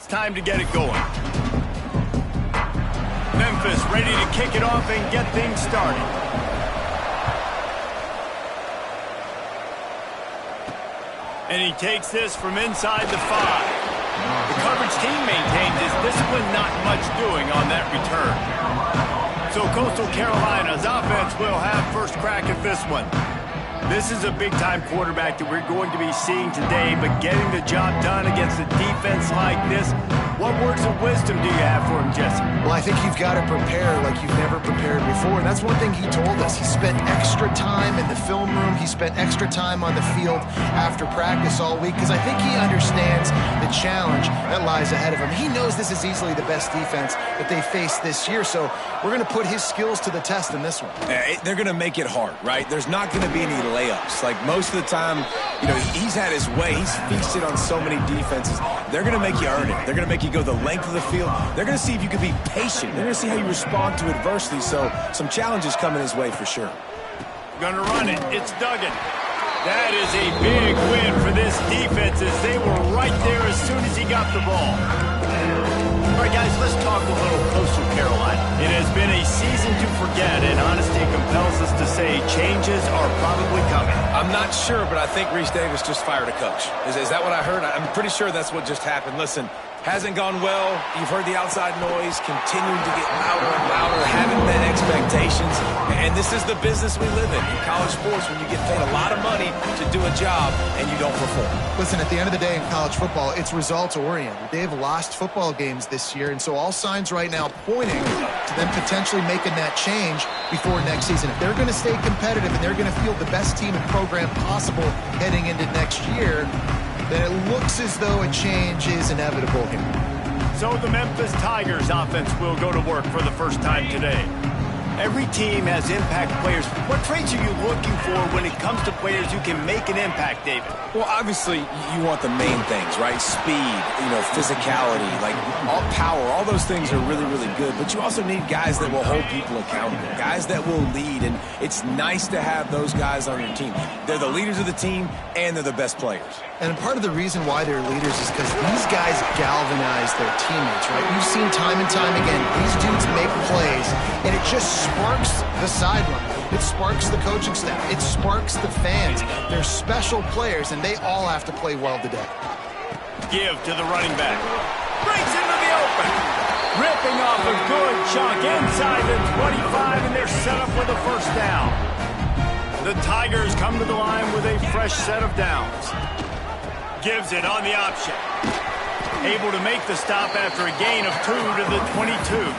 It's time to get it going. Memphis ready to kick it off and get things started. And he takes this from inside the 5. The coverage team maintains his discipline, not much doing on that return. So Coastal Carolina's offense will have first crack at this one. This is a big-time quarterback that we're going to be seeing today, but getting the job done against a defense like this, what words of wisdom do you have for him, Jesse? Well, I think you've got to prepare like you've never prepared before, and that's one thing he told us. He spent extra time in the film room. He spent extra time on the field after practice all week because I think he understands the challenge that lies ahead of him. He knows this is easily the best defense that they face this year, so we're going to put his skills to the test in this one. They're going to make it hard, right? There's not going to be any layups. Like most of the time, you know, he's had his way. He's feasted on so many defenses. They're going to make you earn it. They're going to make you go the length of the field. They're going to see if you can be patient. They're going to see how you respond to adversity. So some challenges coming his way for sure. Going to run it. It's Duggan. That is a big win for this defense as they were right there as soon as he got the ball. All right, guys, let's talk a little Coastal Carolina. It has been a season to forget, and honesty compels us to say changes are probably coming. I'm not sure, but I think Reese Davis just fired a coach. Is that what I heard? I'm pretty sure that's what just happened. Listen, hasn't gone well. You've heard the outside noise, continuing to get louder and louder, haven't met expectations. And this is the business we live in college sports, when you get paid a lot of money to do a job and you don't perform. Listen, at the end of the day in college football, it's results-oriented. They've lost football games this year, and so all signs right now pointing to them potentially making that change before next season. If they're going to stay competitive and they're going to field the best team and program possible heading into next year, then it looks as though a change is inevitable here. So the Memphis Tigers offense will go to work for the first time today. Every team has impact players. What traits are you looking for when it comes to players who can make an impact, David? Well, obviously, you want the main things, right? Speed, physicality, like all power, all those things are really, really good. But you also need guys that will hold people accountable, guys that will lead. And it's nice to have those guys on your team. They're the leaders of the team, and they're the best players. And part of the reason why they're leaders is because these guys galvanize their teammates, right? We've seen time and time again, these dudes make plays, and it just sparks the sideline. It sparks the coaching staff. It sparks the fans. They're special players, and they all have to play well today. Give to the running back. Breaks into the open. Ripping off a good chunk inside the 25, and they're set up with a first down. The Tigers come to the line with a fresh set of downs. Gives it on the option. Able to make the stop after a gain of 2 to the 22.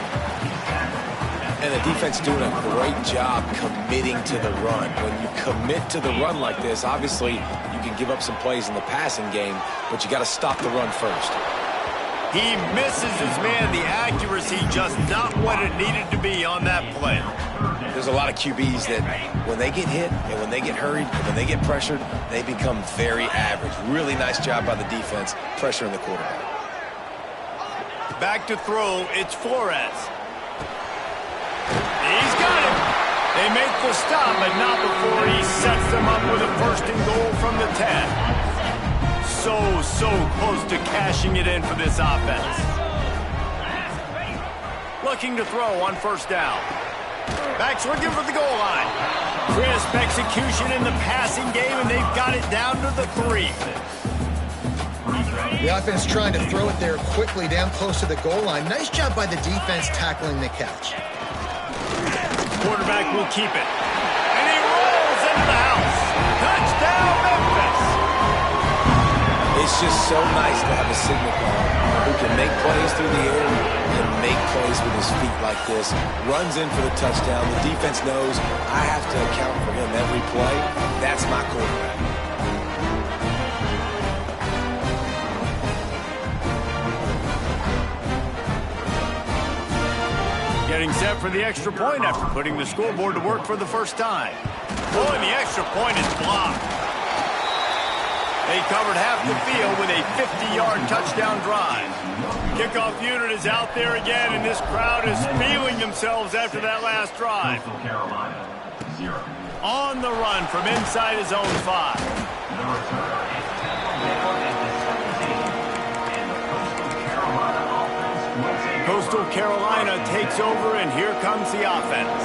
And the defense doing a great job committing to the run. When you commit to the run like this, obviously you can give up some plays in the passing game, but you got to stop the run first. He misses his man. The accuracy just not what it needed to be on that play. There's a lot of QBs that when they get hit and when they get hurried and when they get pressured, they become very average. Really nice job by the defense, pressuring the quarterback. Back to throw, it's Flores. He's got it. They make the stop, but not before he sets them up with a first and goal from the 10. So close to cashing it in for this offense. Looking to throw on first down. Backs looking for the goal line. Crisp execution in the passing game, and they've got it down to the 3. The offense trying to throw it there quickly down close to the goal line. Nice job by the defense tackling the catch. Quarterback will keep it. And he rolls into the house. Touchdown, Memphis. It's just so nice to have a signal caller who can make plays through the air and make plays with his feet like this. Runs in for the touchdown. The defense knows I have to account for him every play. That's my quarterback. Getting set for the extra point after putting the scoreboard to work for the first time. Oh, and the extra point is blocked. They covered half the field with a 50-yard touchdown drive. Kickoff unit is out there again, and this crowd is feeling themselves after that last drive. On the run from inside his own 5. Coastal Carolina takes over, and here comes the offense.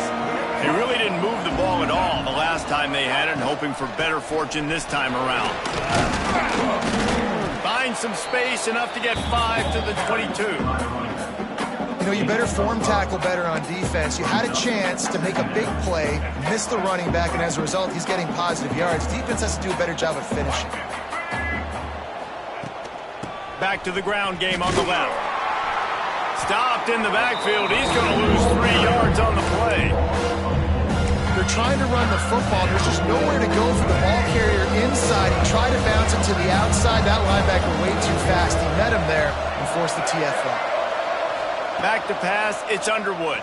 They really didn't move the ball at all the last time they had it, hoping for better fortune this time around. Find some space, enough to get 5 to the 22. You know, you better form tackle better on defense. You had a chance to make a big play, missed the running back, and as a result, he's getting positive yards. Defense has to do a better job of finishing. Back to the ground game on the left. Stopped in the backfield. He's going to lose 3 yards on the play. They're trying to run the football. There's just nowhere to go for the ball carrier inside. He tried to bounce it to the outside. That linebacker way too fast. He met him there and forced the TFL. Back to pass. It's Underwood.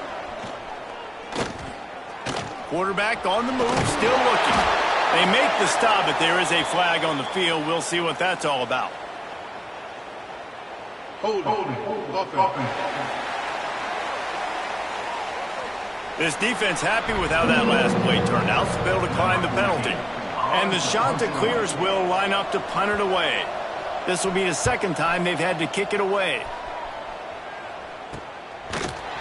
Quarterback on the move, still looking. They make the stop, but there is a flag on the field. We'll see what that's all about. Hold. This defense happy with how that last play turned out, so they'll decline the penalty. And the shot that clears will line up to punt it away. This will be the second time they've had to kick it away.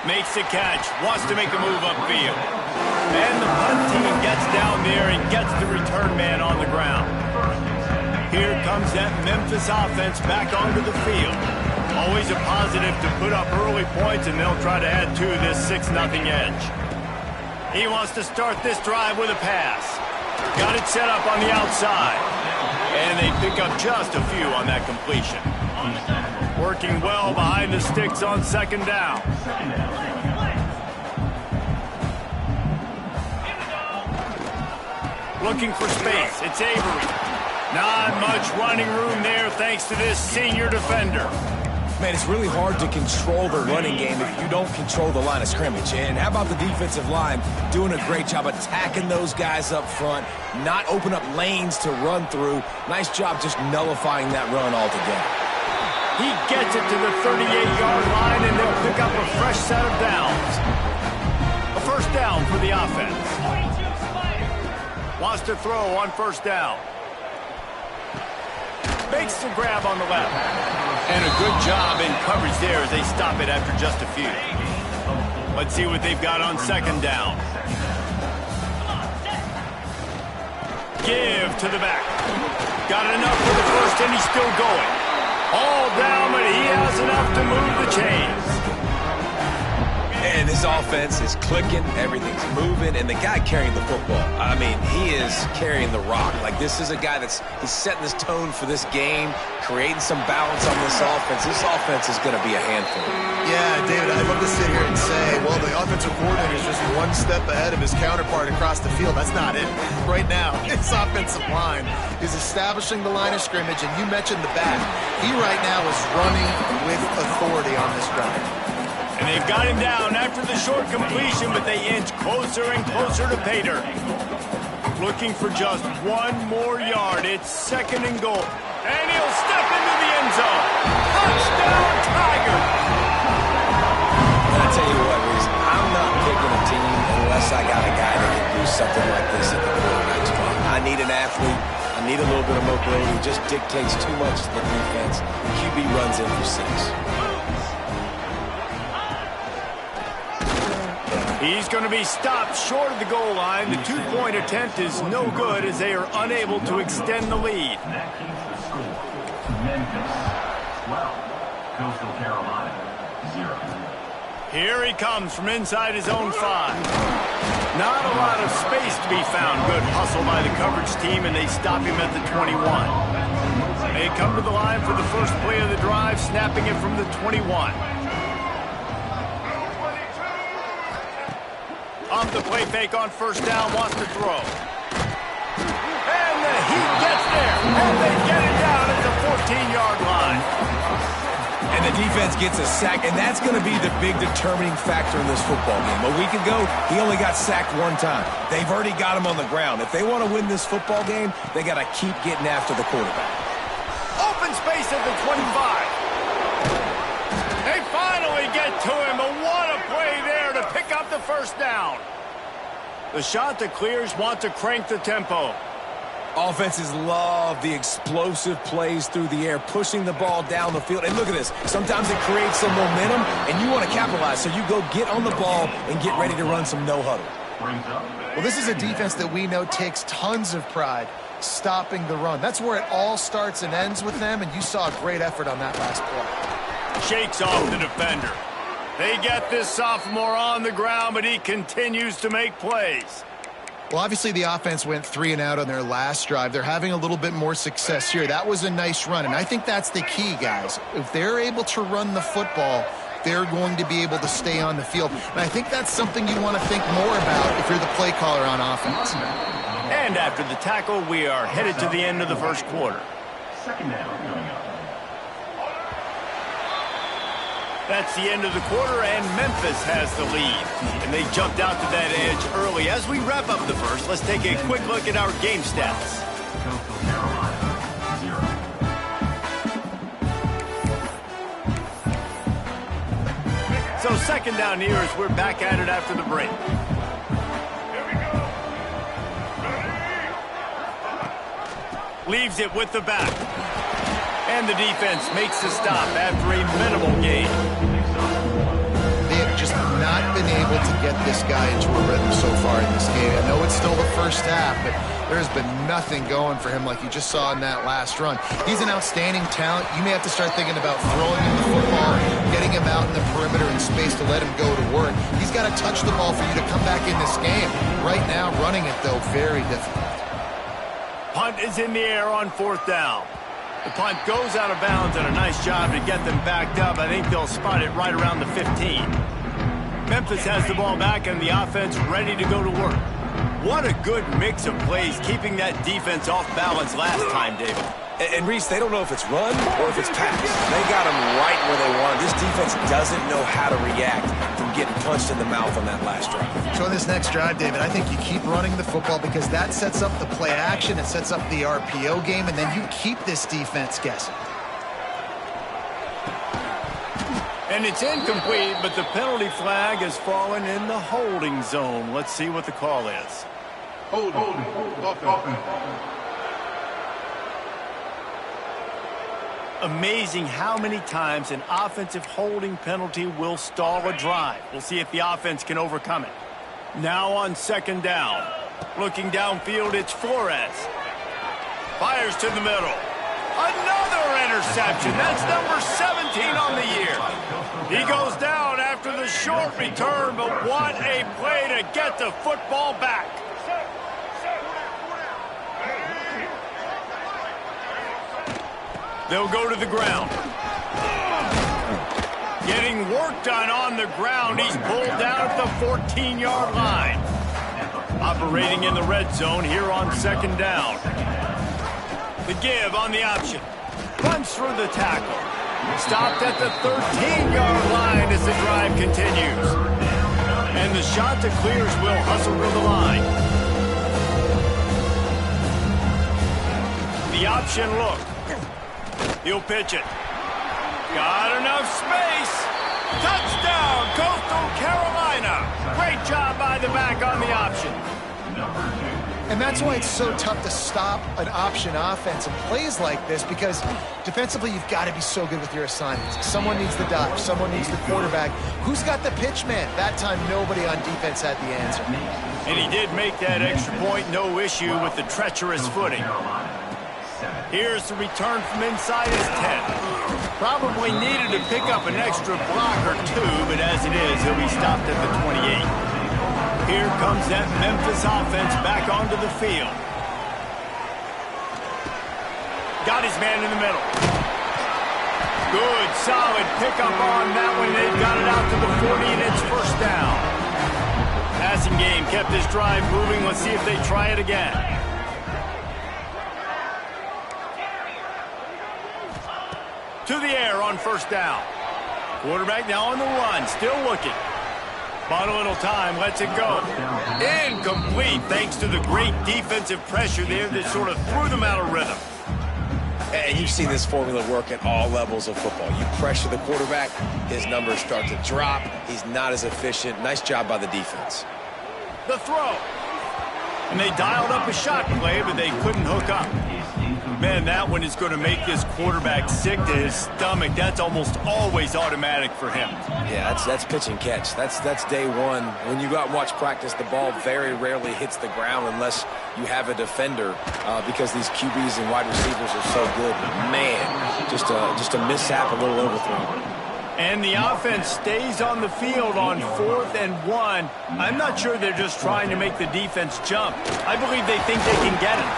Makes the catch, wants to make a move upfield. And the punt team gets down there and gets the return man on the ground. Here comes that Memphis offense back onto the field. Always a positive to put up early points, and they'll try to add to this 6-0 edge. He wants to start this drive with a pass. Got it set up on the outside. And they pick up just a few on that completion. Working well behind the sticks on second down. Looking for space. It's Avery. Not much running room there thanks to this senior defender. Man, it's really hard to control the running game if you don't control the line of scrimmage. And how about the defensive line doing a great job attacking those guys up front, not open up lanes to run through. Nice job just nullifying that run altogether. He gets it to the 38-yard line, and they'll pick up a fresh set of downs. A first down for the offense. Wants to throw on first down. Makes the grab on the left. And a good job in coverage there as they stop it after just a few. Let's see what they've got on second down. Give to the back. Got enough for the first, and he's still going. All down, but he has enough to move the chains. And his offense is clicking, everything's moving, and the guy carrying the football, I mean, he is carrying the rock. Like, this is a guy he's setting this tone for this game, creating some balance on this offense. This offense is going to be a handful. Yeah, David, I'd love to sit here and say, well, the offensive coordinator is just one step ahead of his counterpart across the field. That's not it. Right now, his offensive line is establishing the line of scrimmage, and you mentioned the back. He right now is running with authority on this drive. And they've got him down after the short completion, but they inch closer and closer to pay dirt. Looking for just one more yard. It's second and goal. And he'll step into the end zone. Touchdown, Tigers! And I tell you what, Reese, I'm not picking a team unless I got a guy that can do something like this at the quarterback spot. I need an athlete. I need a little bit of mobility. It just dictates too much to the defense. QB runs in for 6. He's going to be stopped short of the goal line. The two-point attempt is no good as they are unable to extend the lead. Memphis, 12. Coastal Carolina, 0. Here he comes from inside his own 5. Not a lot of space to be found. Good hustle by the coverage team, and they stop him at the 21. They come to the line for the first play of the drive, snapping it from the 21. Off the play fake on first down, wants to throw. And the heat gets there, and they get it down at the 14-yard line. And the defense gets a sack, and that's going to be the big determining factor in this football game. A week ago, he only got sacked one time. They've already got him on the ground. If they want to win this football game, they got to keep getting after the quarterback. Open space at the 25. They finally get to him, but what a play there to pick up the first down. The shot that clears wants to crank the tempo. Offenses love the explosive plays through the air, pushing the ball down the field. And look at this. Sometimes it creates some momentum, and you want to capitalize. So you go get on the ball and get ready to run some no-huddle. Well, this is a defense that we know takes tons of pride stopping the run. That's where it all starts and ends with them, and you saw a great effort on that last play. Shakes off the defender. They get this sophomore on the ground, but he continues to make plays. Well, obviously the offense went 3 and out on their last drive. They're having a little bit more success here. That was a nice run, and I think that's the key, guys. If they're able to run the football, they're going to be able to stay on the field. And I think that's something you want to think more about if you're the play caller on offense. And after the tackle, we are headed to the end of the first quarter. Second down coming up. That's the end of the quarter, and Memphis has the lead. And they jumped out to that edge early. As we wrap up the first, let's take a quick look at our game stats. Coastal Carolina, 0. So second down here as we're back at it after the break. Leaves it with the back. And the defense makes the stop after a minimal gain. They have just not been able to get this guy into a rhythm so far in this game. I know it's still the first half, but there's been nothing going for him like you just saw in that last run. He's an outstanding talent. You may have to start thinking about throwing him the football, getting him out in the perimeter in space to let him go to work. He's got to touch the ball for you to come back in this game. Right now, running it, though, very difficult. Punt is in the air on fourth down. The punt goes out of bounds, and a nice job to get them backed up. I think they'll spot it right around the 15. Memphis has the ball back, and the offense ready to go to work. What a good mix of plays, keeping that defense off balance last time, David. And Reese, they don't know if it's run or if it's pass. They got them right where they want them. This defense doesn't know how to react from getting punched in the mouth on that last drive. So in this next drive, David, I think you keep running the football because that sets up the play action, it sets up the RPO game, and then you keep this defense guessing. And it's incomplete, but the penalty flag has fallen in the holding zone. Let's see what the call is. Holding. Amazing how many times an offensive holding penalty will stall a drive. We'll see if the offense can overcome it. Now on second down. Looking downfield, it's Flores. Fires to the middle. Another interception. That's number 17 on the year. He goes down after the short return, but what a play to get the football back. They'll go to the ground. Getting work done on the ground. He's pulled down at the 14-yard line. Operating in the red zone here on second down. The give on the option. Runs through the tackle. Stopped at the 13-yard line as the drive continues. And the shot to clears will hustle to the line. The option look. He'll pitch it. Got enough space. Touchdown, Coastal Carolina. Great job by the back on the option. And that's why it's so tough to stop an option offense and plays like this, because defensively you've got to be so good with your assignments. Someone needs the dive. Someone needs the quarterback. Who's got the pitch man? That time nobody on defense had the answer. And he did make that extra point. No issue with the treacherous footing. Here's the return from inside his 10. Probably needed to pick up an extra block or two, but as it is, he'll be stopped at the 28. Here comes that Memphis offense back onto the field. Got his man in the middle. Good, solid pickup on that one. They've got it out to the 40, and it's first down. Passing game kept this drive moving. Let's see if they try it again. To the air on first down. Quarterback now on the run, still looking. Bought a little time, lets it go. Incomplete, thanks to the great defensive pressure there that sort of threw them out of rhythm. And you've seen this formula work at all levels of football. You pressure the quarterback, his numbers start to drop. He's not as efficient. Nice job by the defense. The throw. And they dialed up a shot play, but they couldn't hook up. Man, that one is going to make this quarterback sick to his stomach. That's almost always automatic for him. Yeah, that's pitch and catch. That's day one. When you go out and watch practice, the ball very rarely hits the ground unless you have a defender because these QBs and wide receivers are so good. Man, just a mishap, a little overthrow. And the offense stays on the field on 4th and 1. I'm not sure they're just trying to make the defense jump. I believe they think they can get it.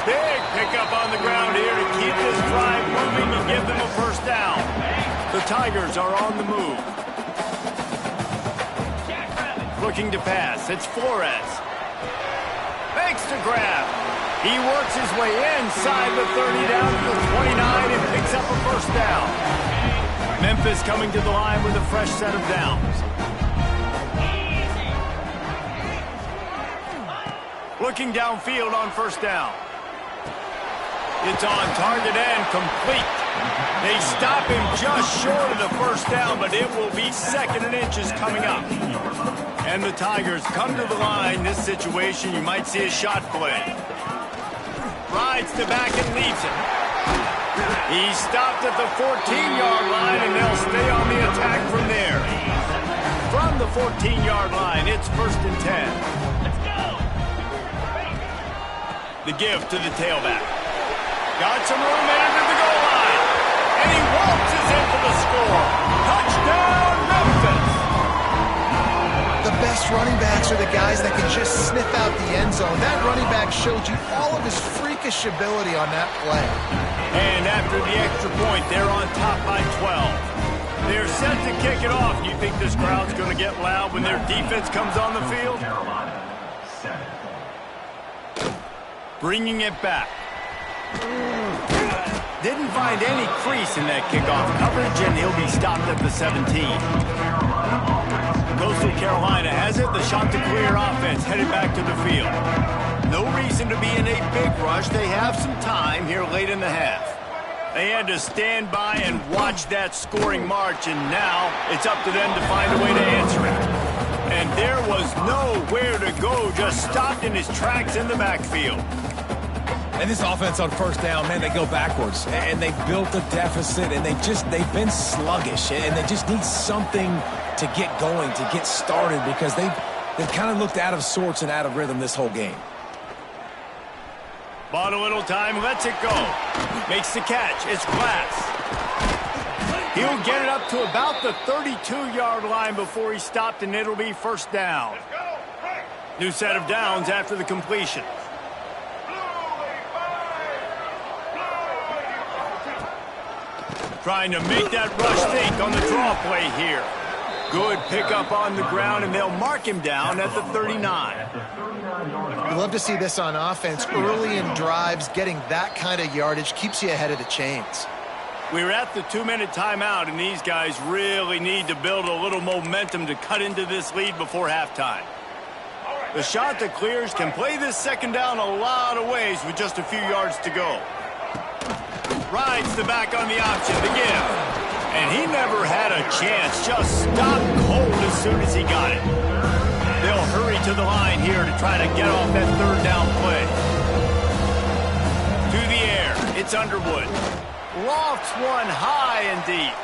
Big pickup on the ground here to keep this drive moving and give them a first down. The Tigers are on the move. Looking to pass. It's Flores. Makes the grab. He works his way inside the 30 down to the 29 and picks up a first down. Memphis coming to the line with a fresh set of downs. Looking downfield on first down. It's on target and complete. They stop him just short of the first down, but it will be 2nd and inches coming up. And the Tigers come to the line. This situation, you might see a shot play. Rides the back and leaves it. He stopped at the 14-yard line, and they'll stay on the attack from there. From the 14-yard line, it's 1st and 10. The give to the tailback. Got some room under the goal line. And he waltzes in for the score. Touchdown, Memphis. The best running backs are the guys that can just sniff out the end zone. That running back showed you all of his freakish ability on that play. And after the extra point, they're on top by 12. They're set to kick it off. You think this crowd's going to get loud when their defense comes on the field? Bringing it back. Didn't find any crease in that kickoff coverage, and he'll be stopped at the 17. Coastal Carolina has it. The Chanticleer offense headed back to the field. No reason to be in a big rush. They have some time here late in the half. They had to stand by and watch that scoring march, and now it's up to them to find a way to answer it. And there was nowhere to go, just stopped in his tracks in the backfield. And this offense on first down, man, they go backwards. And they built a deficit, and they've been sluggish. And they just need something to get going, to get started, because they've kind of looked out of sorts and out of rhythm this whole game. Bought a little time, lets it go. Makes the catch. It's Glass. He'll get it up to about the 32-yard line before he's stopped, and it'll be first down. New set of downs after the completion. Trying to make that rush think on the draw play here. Good pickup on the ground, and they'll mark him down at the 39. We love to see this on offense. Early in drives, getting that kind of yardage keeps you ahead of the chains. We're at the 2-minute timeout, and these guys really need to build a little momentum to cut into this lead before halftime. The Chanticleers can play this second down a lot of ways with just a few yards to go. Rides the back on the option, the give. And he never had a chance, just stopped cold as soon as he got it. They'll hurry to the line here to try to get off that third down play. To the air, it's Underwood. Lofts one high and deep.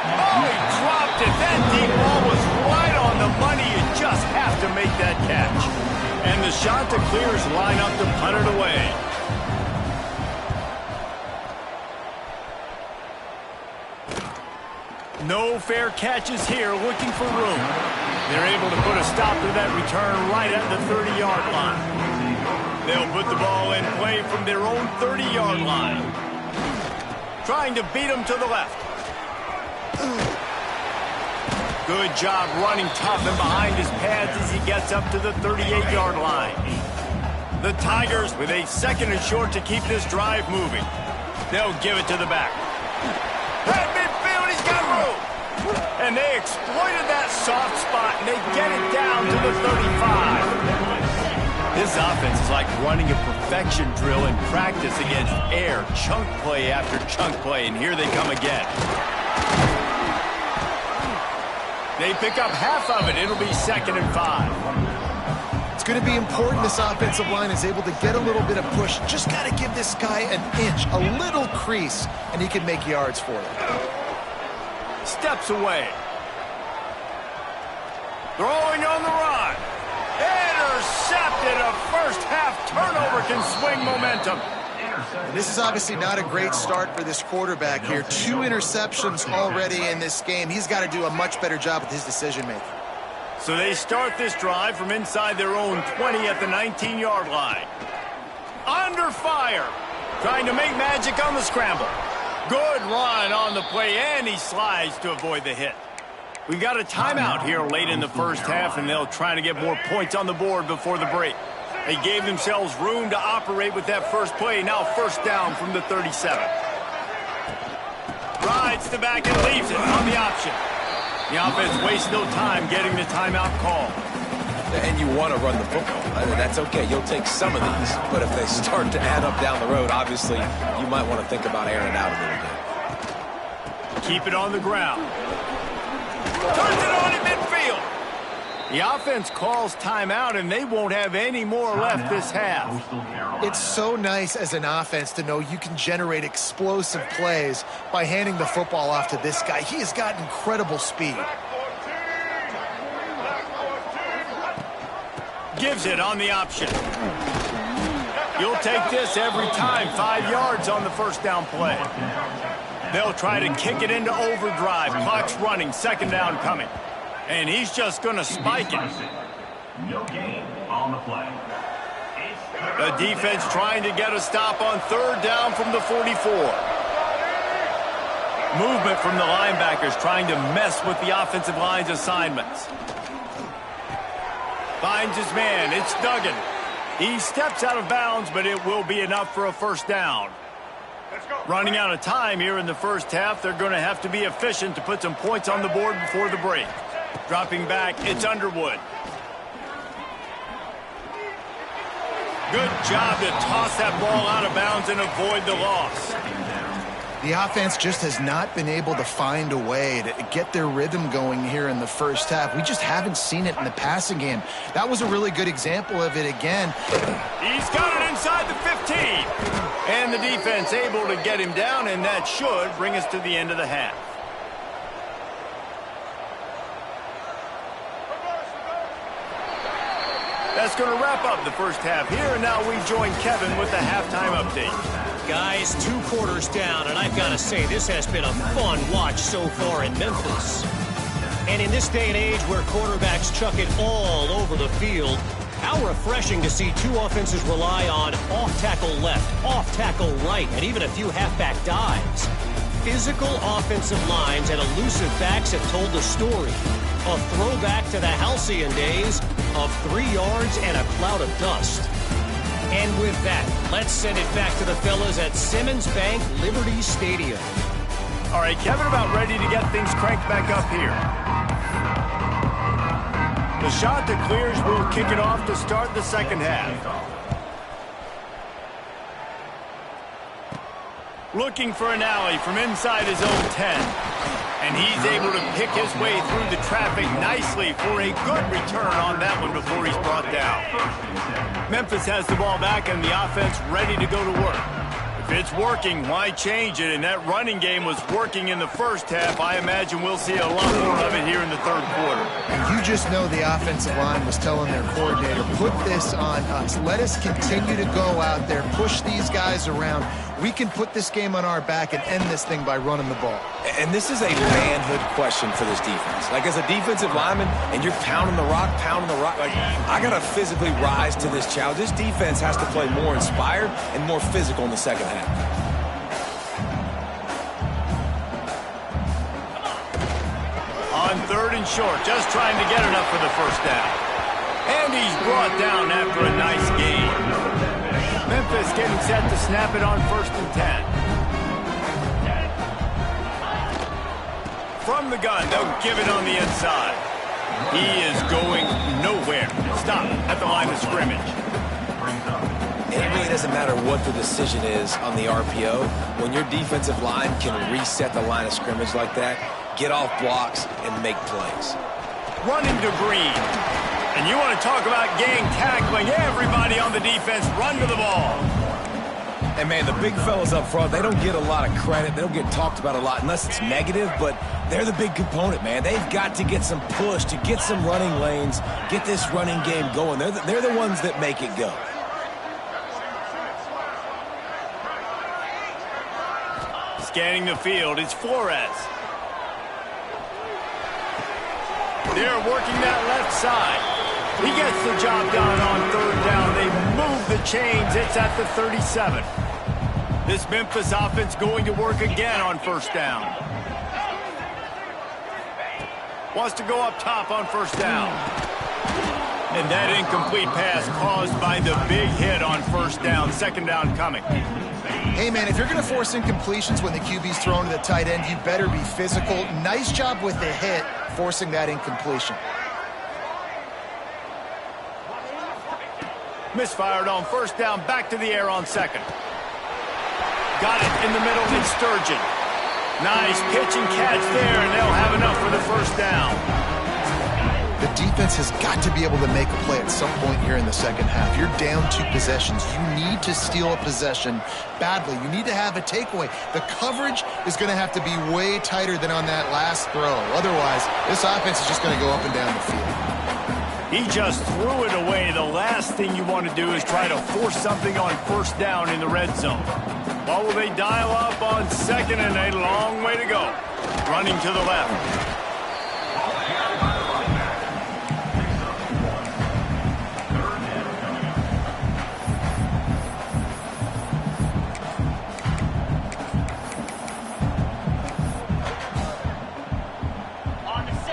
Oh, he dropped it. That deep ball was right on the money. You just have to make that catch. And the Chanticleers line up to punt it away. No fair catches here, looking for room. They're able to put a stop to that return right at the 30-yard line. They'll put the ball in play from their own 30-yard line. Trying to beat him to the left. Good job running tough and behind his pads as he gets up to the 38-yard line. The Tigers with a 2nd and short to keep this drive moving. They'll give it to the back. At midfield, he's got room. And they exploited that soft spot, and they get it down to the 35. This offense is like running a perfection drill in practice against air, chunk play after chunk play, and here they come again. They pick up half of it. It'll be 2nd and 5. It's going to be important this offensive line is able to get a little bit of push. Just got to give this guy an inch, a little crease, and he can make yards for it. Steps away. Throwing on the run. Intercepted. A first-half turnover can swing momentum. This is obviously not a great start for this quarterback here. 2 interceptions already in this game. He's got to do a much better job with his decision-making. So they start this drive from inside their own 20 at the 19-yard line. Under fire. Trying to make magic on the scramble. Good run on the play, and he slides to avoid the hit. We've got a timeout here late in the first half, and they'll try to get more points on the board before the break. They gave themselves room to operate with that first play. Now first down from the 37. Rides the back and leaves it on the option. The offense wastes no time getting the timeout call. And you want to run the football. That's okay. You'll take some of these. But if they start to add up down the road, obviously, you might want to think about airing it out a little bit. Keep it on the ground. Turns it on in midfield. The offense calls timeout, and they won't have any more left this half. It's so nice as an offense to know you can generate explosive plays by handing the football off to this guy. He has got incredible speed. Gives it on the option. You'll take this every time. 5 yards on the first down play. They'll try to kick it into overdrive. Clock's running. Second down coming. And he's just going to spike it. No gain on the play. The defense trying to get a stop on third down from the 44. Movement from the linebackers trying to mess with the offensive line's assignments. Finds his man. It's Duggan. He steps out of bounds, but it will be enough for a first down. Running out of time here in the first half. They're going to have to be efficient to put some points on the board before the break. Dropping back, it's Underwood. Good job to toss that ball out of bounds and avoid the loss. The offense just has not been able to find a way to get their rhythm going here in the first half. We just haven't seen it in the passing game. That was a really good example of it again. He's got it inside the 15. And the defense able to get him down, and that should bring us to the end of the half. That's going to wrap up the first half here, and now we join Kevin with the halftime update. Guys, 2 quarters down, and I've got to say, this has been a fun watch so far in Memphis. And in this day and age where quarterbacks chuck it all over the field, how refreshing to see 2 offenses rely on off-tackle left, off-tackle right, and even a few halfback dives. Physical offensive lines and elusive backs have told the story. A throwback to the halcyon days of 3 yards and a cloud of dust. And with that, let's send it back to the fellas at Simmons Bank Liberty Stadium. All right, Kevin, about ready to get things cranked back up here. The shot that clears will kick it off to start the second half. Looking for an alley from inside his own 10. And he's able to pick his way through the traffic nicely for a good return on that one before he's brought down. Memphis has the ball back and the offense ready to go to work. If it's working, why change it? And that running game was working in the first half. I imagine we'll see a lot more of it here in the third quarter. And you just know the offensive line was telling their coordinator, put this on us. Let us continue to go out there, push these guys around. We can put this game on our back and end this thing by running the ball. And this is a manhood question for this defense. Like, as a defensive lineman, and you're pounding the rock, like, I got to physically rise to this challenge. This defense has to play more inspired and more physical in the second half. On third and short, just trying to get enough for the first down. And he's brought down after a nice gain. Memphis getting set to snap it on 1st and 10. From the gun, they'll give it on the inside. He is going nowhere. Stop at the line of scrimmage. It really doesn't matter what the decision is on the RPO. When your defensive line can reset the line of scrimmage like that, get off blocks and make plays. Running to Green. And you want to talk about gang tackling. Everybody on the defense run to the ball. And, man, the big fellas up front, they don't get a lot of credit. They don't get talked about a lot unless it's negative, but they're the big component, man. They've got to get some push, to get some running lanes, get this running game going. They're the ones that make it go. Scanning the field, it's Flores. They're working that left side. He gets the job done on third down. They move the chains. It's at the 37. This Memphis offense going to work again on first down. Wants to go up top on first down. And that incomplete pass caused by the big hit on first down. Second down coming. Hey, man, if you're going to force incompletions when the QB's thrown to the tight end, you better be physical. Nice job with the hit, forcing that incompletion. Misfired on first down, back to the air on second. Got it in the middle, it's Sturgeon. Nice pitch and catch there, and they'll have enough for the first down. The defense has got to be able to make a play at some point here in the second half. You're down 2 possessions. You need to steal a possession badly. You need to have a takeaway. The coverage is going to have to be way tighter than on that last throw. Otherwise, this offense is just going to go up and down the field. He just threw it away. The last thing you want to do is try to force something on first down in the red zone. What will they dial up on second and a long way to go? Running to the left.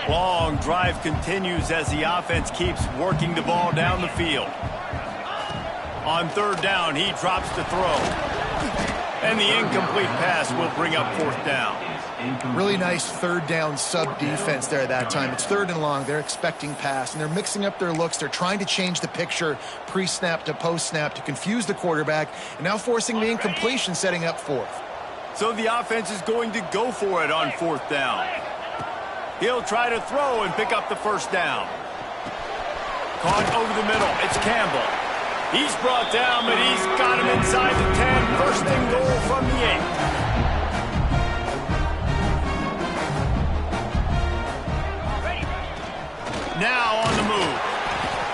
Long drive continues as the offense keeps working the ball down the field. On third down, he drops to throw. And the incomplete pass will bring up fourth down. Really nice third down sub-defense there that time. It's third and long. They're expecting pass, and they're mixing up their looks. They're trying to change the picture pre-snap to post-snap to confuse the quarterback, and now forcing the incompletion, setting up fourth. So the offense is going to go for it on fourth down. He'll try to throw and pick up the first down. Caught over the middle. It's Campbell. He's brought down, but he's got him inside the 10. First and goal from the 8. Now on the move.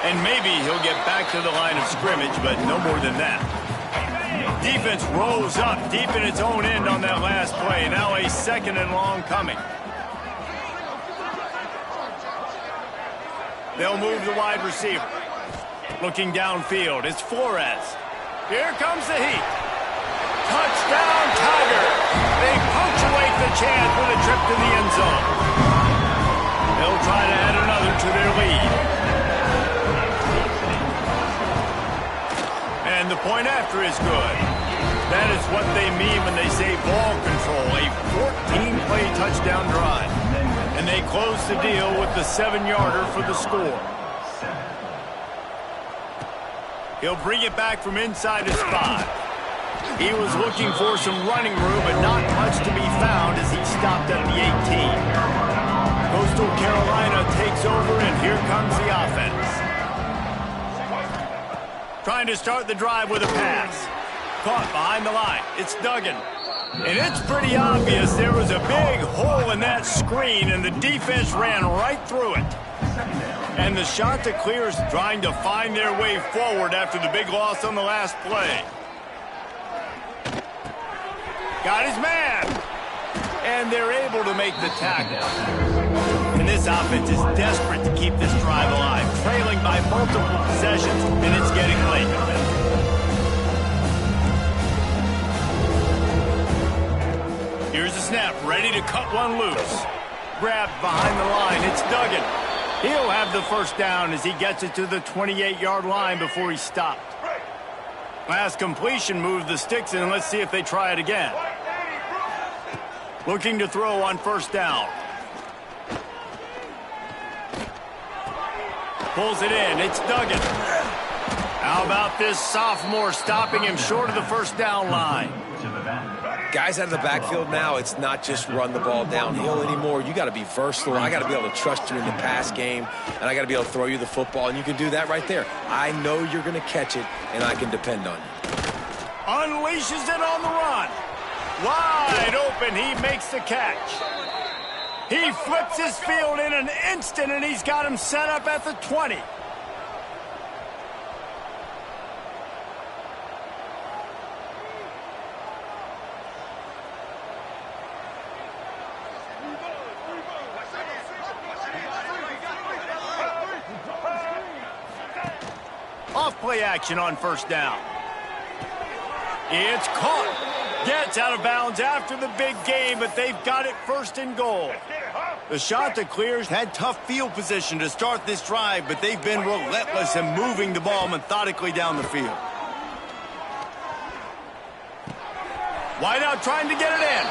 And maybe he'll get back to the line of scrimmage, but no more than that. Defense rolls up deep in its own end on that last play. Now a second and long coming. They'll move the wide receiver. Looking downfield, it's Flores. Here comes the heat. Touchdown, Tigers! They punctuate the chance with a trip to the end zone. They'll try to add another to their lead. And the point after is good. That is what they mean when they say ball control. A 14-play touchdown drive. And they close the deal with the 7-yarder for the score. He'll bring it back from inside his 5. He was looking for some running room, but not much to be found as he stopped at the 18. Coastal Carolina takes over, and here comes the offense. Trying to start the drive with a pass. Caught behind the line. It's Duggan. And it's pretty obvious there was a big hole in that screen, and the defense ran right through it. And the shot to clear is trying to find their way forward after the big loss on the last play. Got his man. And they're able to make the tackle. And this offense is desperate to keep this drive alive, trailing by multiple possessions, and it's getting late. Here's a snap, ready to cut one loose. Grabbed behind the line, it's Duggan. He'll have the first down as he gets it to the 28-yard line before he's stopped. Last completion moved the sticks in. Let's see if they try it again. Looking to throw on first down. Pulls it in, it's Duggan. How about this sophomore stopping him short of the first down line? Guys out of the backfield now, it's not just run the ball downhill anymore. You got to be versatile. I got to be able to trust you in the pass game, and I got to be able to throw you the football, and you can do that right there. I know you're going to catch it, and I can depend on you. Unleashes it on the run. Wide open, he makes the catch. He flips his field in an instant, and he's got him set up at the 20. Off-play action on first down. It's caught. Gets out of bounds after the big game, but they've got it first and goal. The shot that clears had tough field position to start this drive, but they've been relentless in moving the ball methodically down the field. Wide out trying to get it in.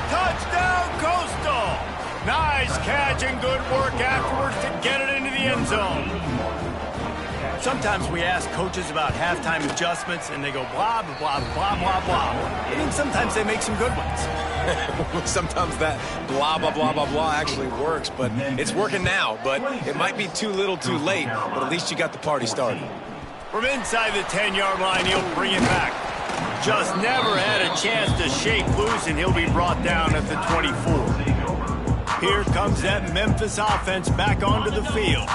Touchdown, Coastal. Nice catch and good work afterwards to get it into the end zone. Sometimes we ask coaches about halftime adjustments, and they go blah, blah, blah, blah, blah, blah. And sometimes they make some good ones. Sometimes that blah, blah, blah, blah, blah actually works, but it's working now. But it might be too little too late, but at least you got the party started. From inside the 10-yard line, he'll bring it back. Just never had a chance to shake loose, and he'll be brought down at the 24. Here comes that Memphis offense back onto the field.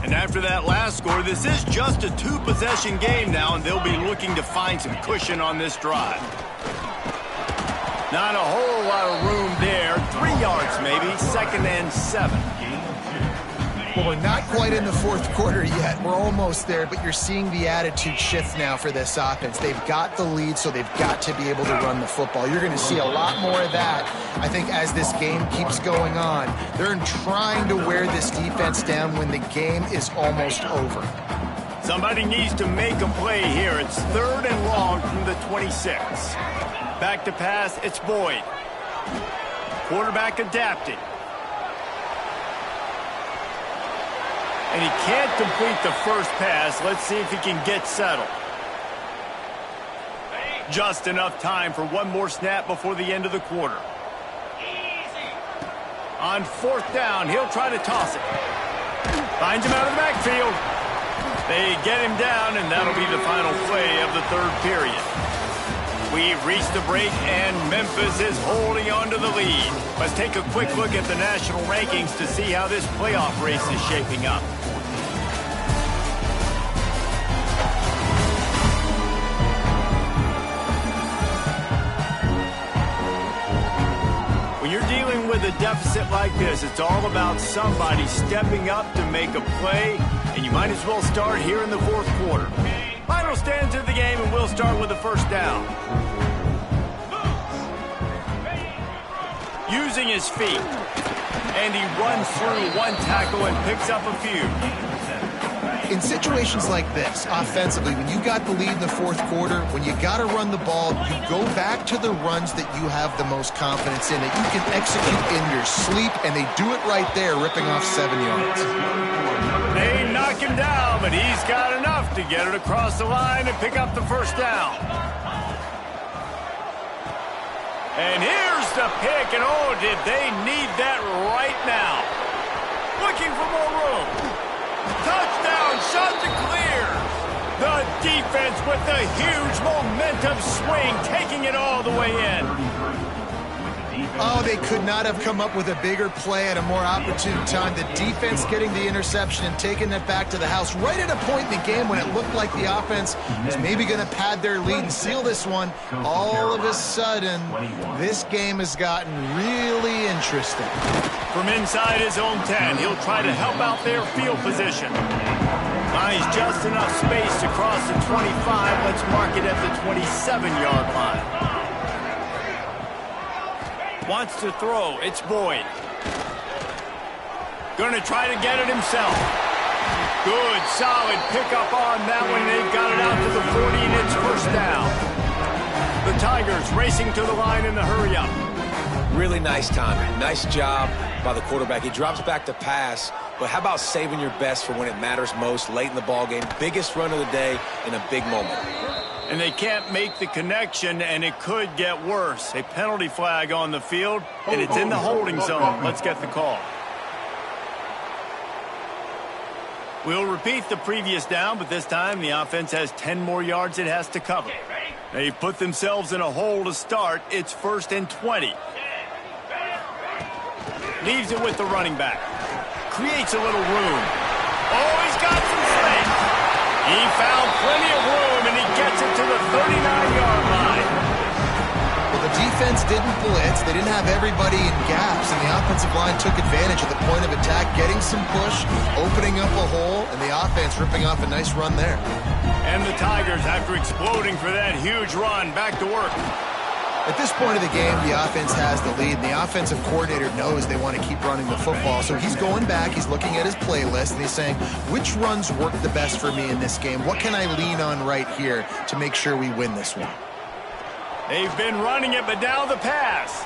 And after that last score, this is just a two-possession game now, and they'll be looking to find some cushion on this drive. Not a whole lot of room there. 3 yards maybe, 2nd and 7. Well, we're not quite in the fourth quarter yet. We're almost there, but you're seeing the attitude shift now for this offense. They've got the lead, so they've got to be able to run the football. You're going to see a lot more of that, I think, as this game keeps going on. They're trying to wear this defense down when the game is almost over. Somebody needs to make a play here. It's 3rd and long from the 26. Back to pass, it's Boyd. Quarterback adapting. And he can't complete the first pass. Let's see if he can get settled. Just enough time for one more snap before the end of the quarter. On 4th down, he'll try to toss it. Finds him out of the backfield. They get him down, and that'll be the final play of the 3rd period. We've reached the break, and Memphis is holding on to the lead. Let's take a quick look at the national rankings to see how this playoff race is shaping up. When you're dealing with a deficit like this, it's all about somebody stepping up to make a play, and you might as well start here in the 4th quarter. Final stands of the game, and we'll start with the first down. Using his feet, and he runs through one tackle and picks up a few. In situations like this, offensively, when you got the lead in the 4th quarter, when you got to run the ball, you go back to the runs that you have the most confidence in, that you can execute in your sleep, and they do it right there, ripping off 7 yards. They knock him down, but he's got enough to get it across the line and pick up the first down. And here's the pick, and oh, did they need that right now. Looking for more room. Touchdown, shot to clear. The defense with the huge momentum swing, taking it all the way in. Oh, they could not have come up with a bigger play at a more opportune time. The defense getting the interception and taking it back to the house right at a point in the game when it looked like the offense was maybe going to pad their lead and seal this one. All of a sudden, this game has gotten really interesting. From inside his own 10, he'll try to help out their field position. Finds just enough space to cross the 25. Let's mark it at the 27-yard line. Wants to throw. It's Boyd. Going to try to get it himself. Good, solid pickup on that one. They've got it out to the 40, and it's first down. The Tigers racing to the line in the hurry-up. Really nice timing. Nice job by the quarterback. He drops back to pass, but how about saving your best for when it matters most, late in the ball game? Biggest run of the day in a big moment. And they can't make the connection, and it could get worse. A penalty flag on the field, and it's in the holding zone. Let's get the call. We'll repeat the previous down, but this time the offense has 10 more yards it has to cover. They've put themselves in a hole to start. It's 1st and 20. Leaves it with the running back. Creates a little room. Oh, he's got some space. He found plenty of room, and he gets it to the 39-yard line. Well, the defense didn't blitz. They didn't have everybody in gaps, and the offensive line took advantage of the point of attack, getting some push, opening up a hole, and the offense ripping off a nice run there. And the Tigers, after exploding for that huge run, back to work. At this point of the game, the offense has the lead, and the offensive coordinator knows they want to keep running the football. So he's going back, he's looking at his playlist, and he's saying, which runs work the best for me in this game? What can I lean on right here to make sure we win this one? They've been running it, but now the pass.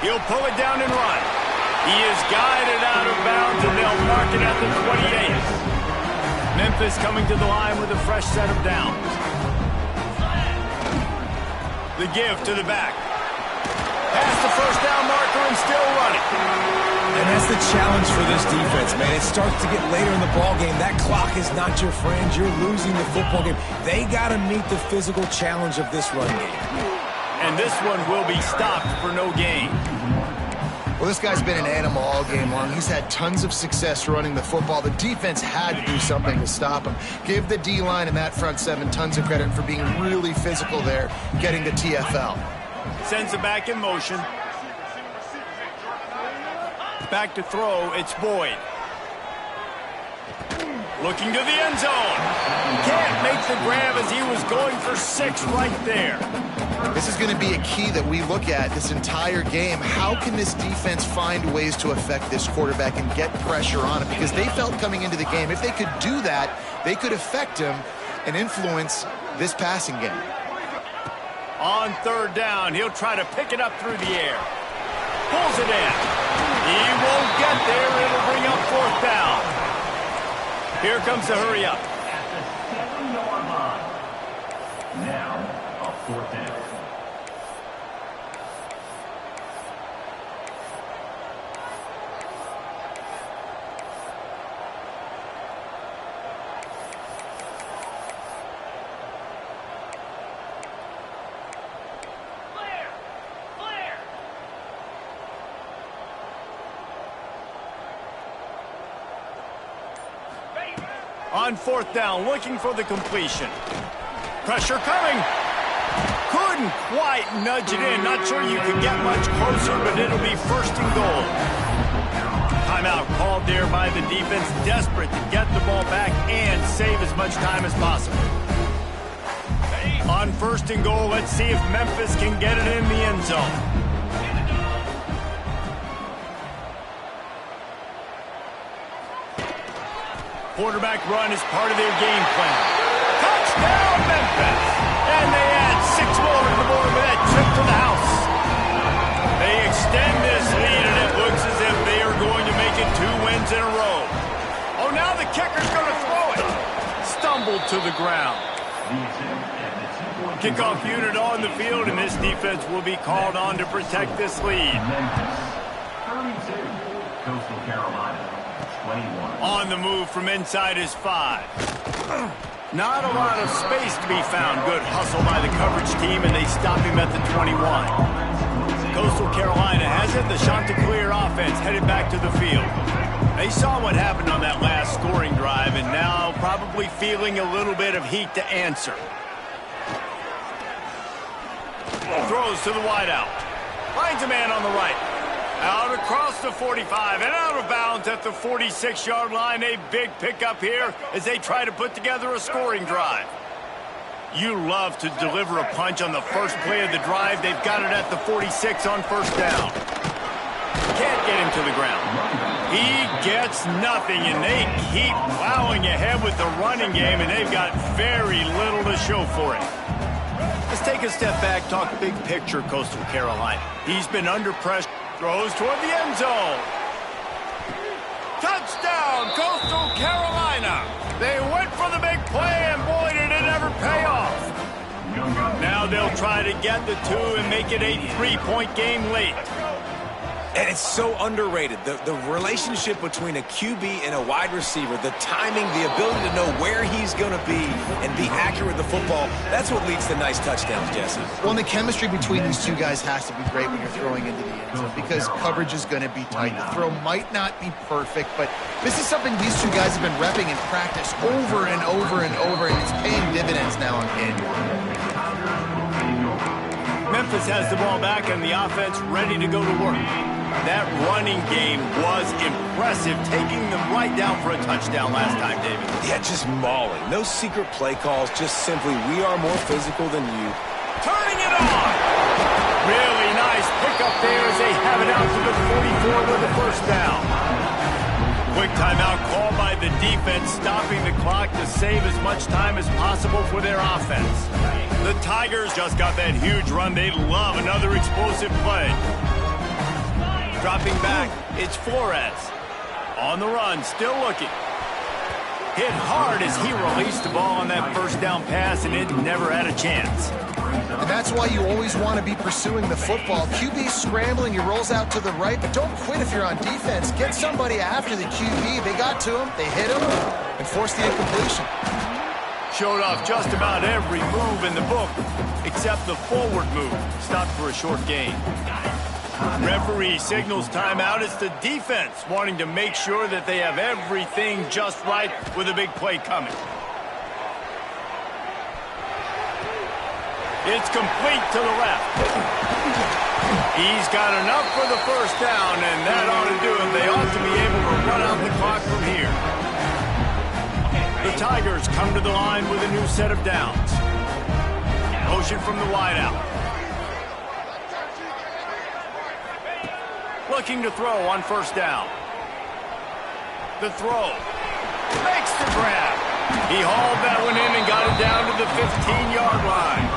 He'll pull it down and run. He is guided out of bounds, and they'll mark it at the 28. Memphis coming to the line with a fresh set of downs. The give to the back. Past the first down marker and still running. And that's the challenge for this defense, man. It starts to get later in the ballgame. That clock is not your friend. You're losing the football game. They got to meet the physical challenge of this run game. And this one will be stopped for no gain. Well, this guy's been an animal all game long. He's had tons of success running the football. The defense had to do something to stop him. Give the D-line and that front seven tons of credit for being really physical there, getting the TFL. Sends it back in motion. Back to throw, it's Boyd. Looking to the end zone. Can't make the grab as he was going for 6 right there. This is going to be a key that we look at this entire game. How can this defense find ways to affect this quarterback and get pressure on him? Because they felt coming into the game, if they could do that, they could affect him and influence this passing game. On 3rd down, he'll try to pick it up through the air. Pulls it in. He won't get there. It'll bring up 4th down. Here comes the hurry up. At the 7-yard line. Now, a 4th down. On 4th down, looking for the completion. Pressure coming. Couldn't quite nudge it in. Not sure you could get much closer, but it'll be 1st and goal. Timeout called there by the defense, desperate to get the ball back and save as much time as possible. On 1st and goal, let's see if Memphis can get it in the end zone. Quarterback run is part of their game plan. Touchdown, Memphis! And they add 6 more to the board with that trip to the house. They extend this lead, and it looks as if they are going to make it 2 wins in a row. Oh, now the kicker's going to throw it. Stumbled to the ground. Kickoff unit on the field, and this defense will be called on to protect this lead. Memphis, 32. Coastal Carolina, 21. On the move from inside his 5. Not a lot of space to be found. Good hustle by the coverage team, and they stop him at the 21. Coastal Carolina has it. The Chanticleer offense headed back to the field. They saw what happened on that last scoring drive, and now probably feeling a little bit of heat to answer. Throws to the wideout. Finds a man on the right. Out across the 45 and out of bounds at the 46-yard line. A big pickup here as they try to put together a scoring drive. You love to deliver a punch on the first play of the drive. They've got it at the 46 on 1st down. Can't get him to the ground. He gets nothing, and they keep plowing ahead with the running game, and they've got very little to show for it. Let's take a step back, talk big picture Coastal Carolina. He's been under pressure. Throws toward the end zone. Touchdown, Coastal Carolina. They went for the big play, and boy, did it ever pay off. they'll try to get the two and make it a 3-point game late. And it's so underrated. The relationship between a QB and a wide receiver, the timing, the ability to know where he's going to be and be accurate with the football, that's what leads to nice touchdowns, Jesse. Well, and the chemistry between these two guys has to be great when you're throwing into the end zone because coverage is going to be tight. The throw might not be perfect, but this is something these two guys have been repping in practice over and over and over, and it's paying dividends now on game. Memphis has the ball back and the offense ready to go to work. That running game was impressive, taking them right down for a touchdown last time, David. Yeah, just mauling. No secret play calls, just simply, we are more physical than you. Turning it on! Really nice pickup there as they have it out to the 44 with the first down. Quick timeout called by the defense, stopping the clock to save as much time as possible for their offense. The Tigers just got that huge run. They love another explosive play. Dropping back, it's Flores. On the run, still looking. Hit hard as he released the ball on that first down pass, and it never had a chance. And that's why you always want to be pursuing the football. QB scrambling, he rolls out to the right, but don't quit if you're on defense. Get somebody after the QB. They got to him, they hit him, and forced the incompletion. Showed off just about every move in the book, except the forward move. Stopped for a short gain. Referee signals timeout. It's the defense wanting to make sure that they have everything just right with a big play coming. It's complete to the left. He's got enough for the first down, and that ought to do it. They ought to be able to run out the clock from here. The Tigers come to the line with a new set of downs. Motion from the wideout. Looking to throw on first down. The throw. Makes the grab. He hauled that one in and got it down to the 15-yard line.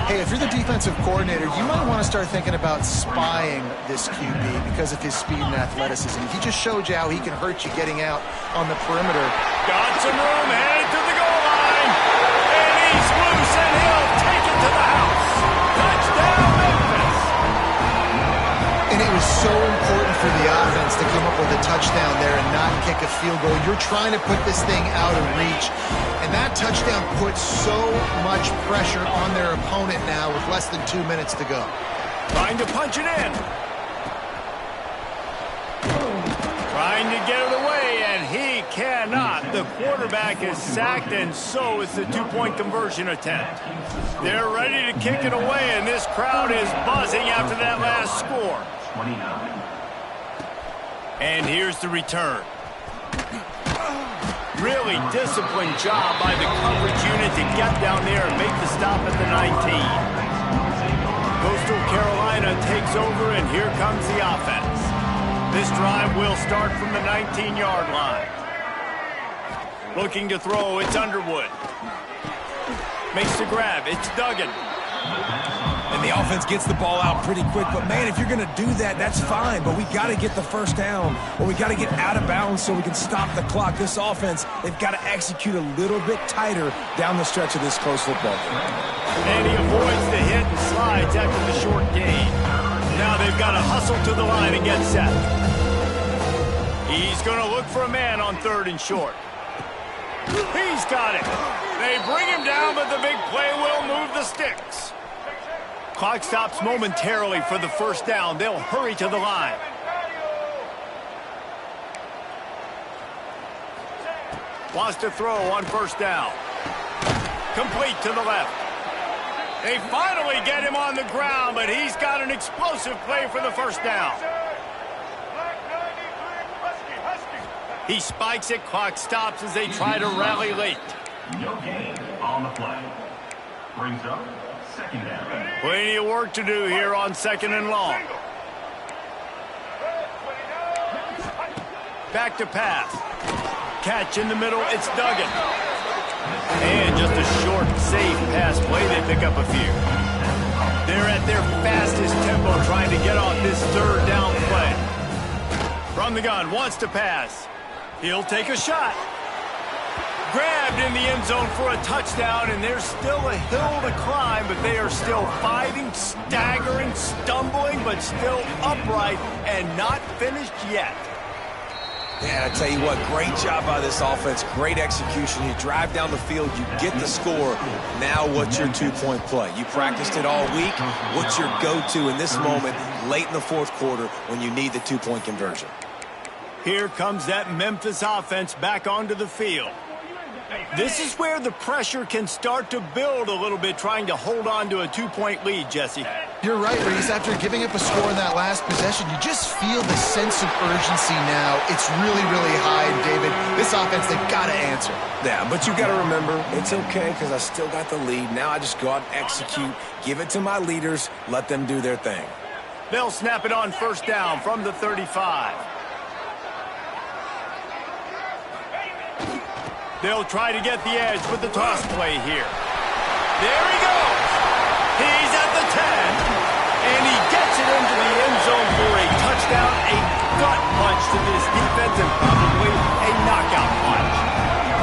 Hey, if you're the defensive coordinator, you might want to start thinking about spying this QB because of his speed and athleticism. He just showed you how he can hurt you getting out on the perimeter. Got some room, headed to the goal line. And he's loose, and he'll take it to the house. Touchdown, Memphis. And it was so important for the offense to come up with a touchdown there and not kick a field goal. You're trying to put this thing out of reach. And that touchdown puts so much pressure on their opponent now with less than 2 minutes to go. Trying to punch it in. Trying to get it away, and he cannot. The quarterback is sacked, and so is the two-point conversion attempt. They're ready to kick it away, and this crowd is buzzing after that last score. And here's the return. Really disciplined job by the coverage unit to get down there and make the stop at the 19. Coastal Carolina takes over, and here comes the offense. This drive will start from the 19-yard line. Looking to throw, it's Underwood. Makes the grab, it's Duggan. And the offense gets the ball out pretty quick. But, man, if you're going to do that, that's fine. But we got to get the first down, or we got to get out of bounds so we can stop the clock. This offense, they've got to execute a little bit tighter down the stretch of this close football game. And he avoids the hit and slides after the short gain. Now they've got to hustle to the line and get set. He's going to look for a man on third and short. He's got it. They bring him down, but the big play will move the sticks. Clock stops momentarily for the first down. They'll hurry to the line. Wants to throw on first down. Complete to the left. They finally get him on the ground, but he's got an explosive play for the first down. He spikes it. Clock stops as they try to rally late. No gain on the play. Brings up second down. Plenty of work to do here on second and long. Back to pass. Catch in the middle. It's Duggan. And just a short, safe pass play. They pick up a few. They're at their fastest tempo trying to get off this third down play. From the gun, wants to pass. He'll take a shot. Grabbed in the end zone for a touchdown, and there's still a hill to climb, but they are still fighting, staggering, stumbling, but still upright and not finished yet. Man, I tell you what, great job by this offense, great execution. You drive down the field, you get the score. Now what's your two-point play? You practiced it all week. What's your go-to in this moment late in the fourth quarter when you need the two-point conversion? Here comes that Memphis offense back onto the field. This is where the pressure can start to build a little bit, trying to hold on to a two-point lead, Jesse. You're right, Reese. After giving up a score in that last possession, you just feel the sense of urgency now. It's really, really high, David. This offense, they've got to answer. Yeah, but you got to remember, it's okay because I still got the lead. Now I just go out and execute, give it to my leaders, let them do their thing. They'll snap it on first down from the 35. They'll try to get the edge with the toss play here. There he goes. He's at the 10. And he gets it into the end zone for a touchdown, a gut punch to this defense, and probably a knockout punch.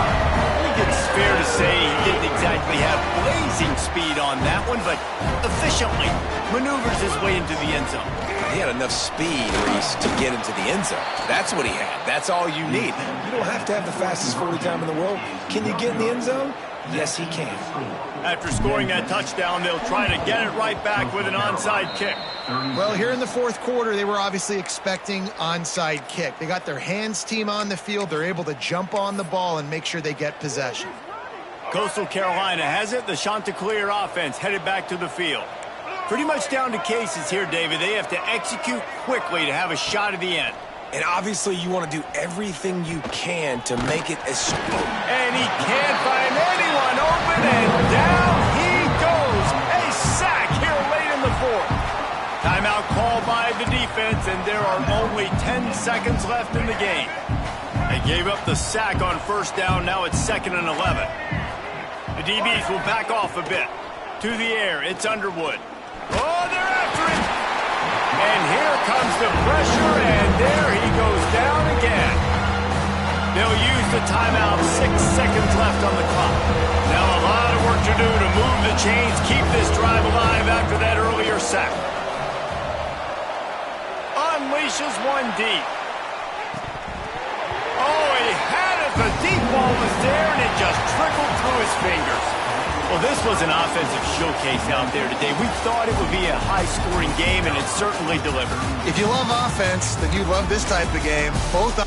I think it's fair to say he didn't exactly have blazing speed on that one, but efficiently maneuvers his way into the end zone. He had enough speed, Reese, to get into the end zone. That's what he had. That's all you need. You don't have to have the fastest 40 time in the world. Can you get in the end zone? Yes, he can. After scoring that touchdown, they'll try to get it right back with an onside kick. Well, here in the fourth quarter, they were obviously expecting onside kick. They got their hands team on the field. They're able to jump on the ball and make sure they get possession. Coastal Carolina has it. The Chanticleer offense headed back to the field. Pretty much down to cases here, David. They have to execute quickly to have a shot at the end. And obviously you want to do everything you can to make it as strong. And he can't find anyone open, and down he goes. A sack here late in the fourth. Timeout called by the defense, and there are only 10 seconds left in the game. They gave up the sack on first down. Now it's 2nd and 11. The DBs will back off a bit. To the air, it's Underwood. Oh, they're after him. And here comes the pressure, and there he goes down again. They'll use the timeout, 6 seconds left on the clock. Now a lot of work to do to move the chains, keep this drive alive after that earlier sack. Unleashes one deep. Oh, he had it. The deep ball was there, and it just trickled through his fingers. Well, this was an offensive showcase out there today. We thought it would be a high-scoring game, and it certainly delivered. If you love offense, then you love this type of game. Both